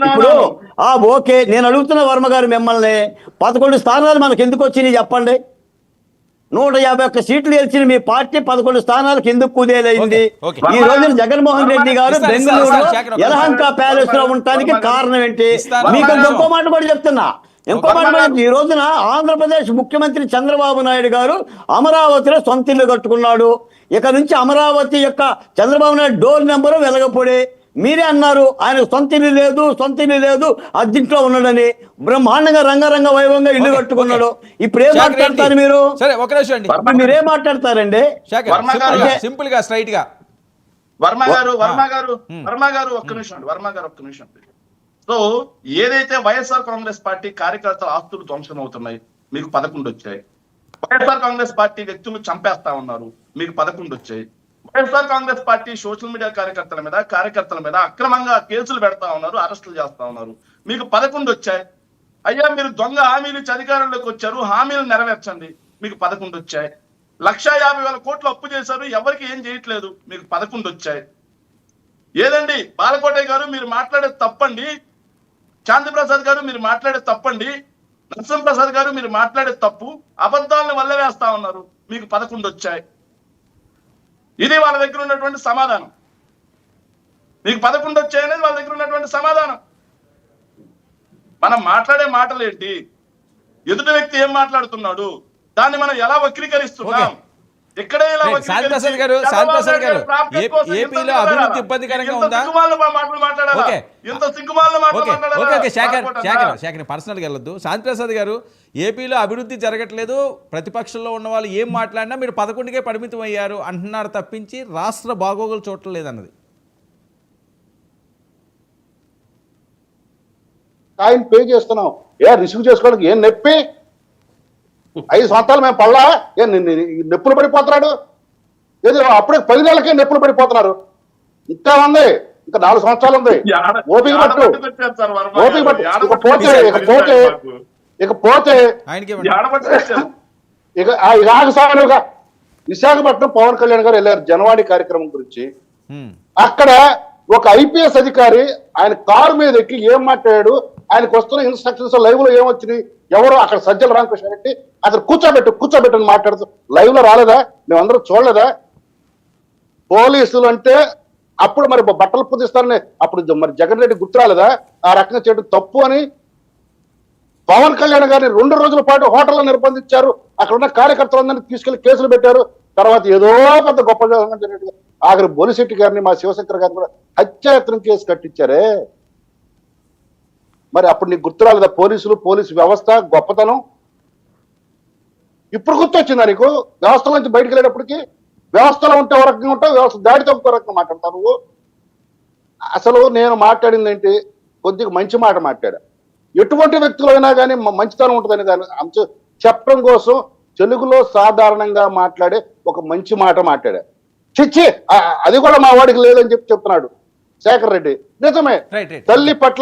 ఇప్పుడు ఓకే, నేను అడుగుతున్న వర్మ గారు మిమ్మల్ని 11 స్థానాలు మనకు ఎందుకు వచ్చినాయి చెప్పండి. 151 సీట్లు గెలిచిన మీ పార్టీ 11 స్థానాలకు ఎందుకు కుదేలైంది? ఈ రోజున జగన్మోహన్ రెడ్డి గారు బెంగళూరులో యలహంక ప్యాలెస్ లో ఉండటానికి కారణం ఏంటి? మీకు ఇంకో మాట కూడా చెప్తున్నా, ఇంకో మాట. ఈ రోజున ఆంధ్రప్రదేశ్ ముఖ్యమంత్రి చంద్రబాబు నాయుడు గారు అమరావతిలో సొంత ఇల్లు కట్టుకున్నాడు. ఇక నుంచి అమరావతి యొక్క చంద్రబాబు నాయుడు డోర్ నెంబరు వెలగపొడి. మీరే అన్నారు ఆయన సొంత ఇల్లు లేదు అద్దెంట్లో ఉన్నాడని. బ్రహ్మాండంగా రంగరంగ వైభవంగా ఇల్లు కట్టుకున్నాడు. ఇప్పుడు ఏం మాట్లాడతారు మీరు? మీరేం మాట్లాడతారండి? సింపుల్ గా స్ట్రైట్ గా వర్మ గారు ఒక్క నిమిషం. సో ఏదైతే వైఎస్ఆర్ కాంగ్రెస్ పార్టీ కార్యకర్తల ఆస్తులు ధ్వంసం అవుతున్నాయి, మీకు 11 వచ్చాయి. వైఎస్ఆర్ కాంగ్రెస్ పార్టీ వ్యక్తులు చంపేస్తా ఉన్నారు, మీకు 11 వచ్చాయి. YSR Congress party social media కార్యకర్తల మీద అక్రమంగా కేసులు పెడతా ఉన్నారు, అరెస్టులు చేస్తా ఉన్నారు, మీకు 11 వచ్చాయి. అయ్యా మీరు దొంగ హామీలు ఇచ్చి అధికారంలోకి వచ్చారు, హామీలు నెరవేర్చండి, మీకు 11 వచ్చాయి. 1,50,000 కోట్లు అప్పు చేశారు, ఎవరికి ఏం చేయట్లేదు, మీకు 11 వచ్చాయి. ఏదండి బాలకోటయ్య గారు మీరు మాట్లాడేది తప్పండి, శాంతిప్రసాద్ గారు మీరు మాట్లాడేది తప్పండి, నరసింహప్రసాద్ గారు మీరు మాట్లాడేది తప్పు, అబద్ధాలను వల్ల వేస్తా ఉన్నారు, మీకు 11 వచ్చాయి. ఇది వాళ్ళ దగ్గర ఉన్నటువంటి సమాధానం. మీకు 11 వచ్చాయనేది వాళ్ళ దగ్గర ఉన్నటువంటి సమాధానం. మనం మాట్లాడే మాటలు ఏంటి, ఎదుటి వ్యక్తి ఏం మాట్లాడుతున్నాడు, దాన్ని మనం ఎలా వక్రీకరిస్తున్నాం? శాంతిప్రసాద్ గారు ఏపీలో అభివృద్ధి ఇబ్బందికరంగా ఉందా? శేఖర్ పర్సనల్గా వెళ్ళొద్దు. శాంతిప్రసాద్ గారు ఏపీలో అభివృద్ధి జరగట్లేదు, ప్రతిపక్షంలో ఉన్న వాళ్ళు ఏం మాట్లాడినా మీరు 11కే పరిమితం అయ్యారు అంటున్నారు తప్పించి రాష్ట్ర బాగోగులు చూడలేదు అన్నది. ఆయన పే చేస్తున్నాం, రిసీవ్ చేసుకోవడానికి ఏం నొప్పి? 5 సంవత్సరాలు మేము పడలా నొప్పులు పడిపోతున్నాడు. ఏదో అప్పుడే 10 నెలలకే నొప్పులు పడిపోతున్నారు. ఇంకా ఉంది, ఇంకా 4 సంవత్సరాలు ఉంది. ఓపిక పట్టు. ఇకపోతే ఆగసానుగా విశాఖపట్నం పవన్ కళ్యాణ్ గారు వెళ్ళారు జనవాణి కార్యక్రమం గురించి. అక్కడ ఒక ఐపీఎస్ అధికారి ఆయన కారు మీద ఎక్కి ఏం మాట్లాడాడు, ఆయనకు వస్తున్న ఇన్స్ట్రక్షన్స్ లైవ్ లో ఏమొచ్చినాయి, ఎవరో అక్కడ సజ్జల రామకృష్ణ రెడ్డి అతను కూర్చోబెట్టని మాట్లాడుతూ లైవ్ లో రాలేదా? మేమందరూ చూడలేదా? పోలీసులు అంటే అప్పుడు మరి బట్టలు పుదిస్తారని అప్పుడు మరి జగన్ రెడ్డి గుర్తు రాలేదా? ఆ రకంగా చేయడం తప్పు అని పవన్ కళ్యాణ్ గారిని 2 రోజుల పాటు హోటల్లో నిర్బంధించారు. అక్కడ ఉన్న కార్యకర్తలందరినీ తీసుకెళ్లి కేసులు పెట్టారు. తర్వాత ఏదో పెద్ద గొప్ప జరిగినట్టుగా ఆఖరి బొలిశెట్టి గారిని, మా శివశంకర్ గారిని కూడా హత్యాయత్నం కేసు కట్టించారే. మరి అప్పుడు నీకు గుర్తు రాలేదా పోలీసు వ్యవస్థ గొప్పతనం? ఇప్పుడు గుర్తొచ్చిందా నీకు? వ్యవస్థ నుంచి బయటకు వెళ్ళేటప్పటికి వ్యవస్థలో ఉంటే ఒక రకంగా ఉంటావు, వ్యవస్థ దాడితో ఒక రకంగా మాట్లాడతావు నువ్వు. అసలు నేను మాట్లాడింది ఏంటి, కొద్దిగా మంచి మాట మాట్లాడా. ఎటువంటి వ్యక్తులు అయినా కానీ మంచితనం ఉంటుందని దాని అంశం చెప్పడం కోసం తెలుగులో సాధారణంగా మాట్లాడే ఒక మంచి మాట మాట్లాడా. చిచ్చి అది కూడా మా వాడికి లేదని చెప్తున్నాడు శేఖర్ రెడ్డి. నిజమే, తల్లి పట్ల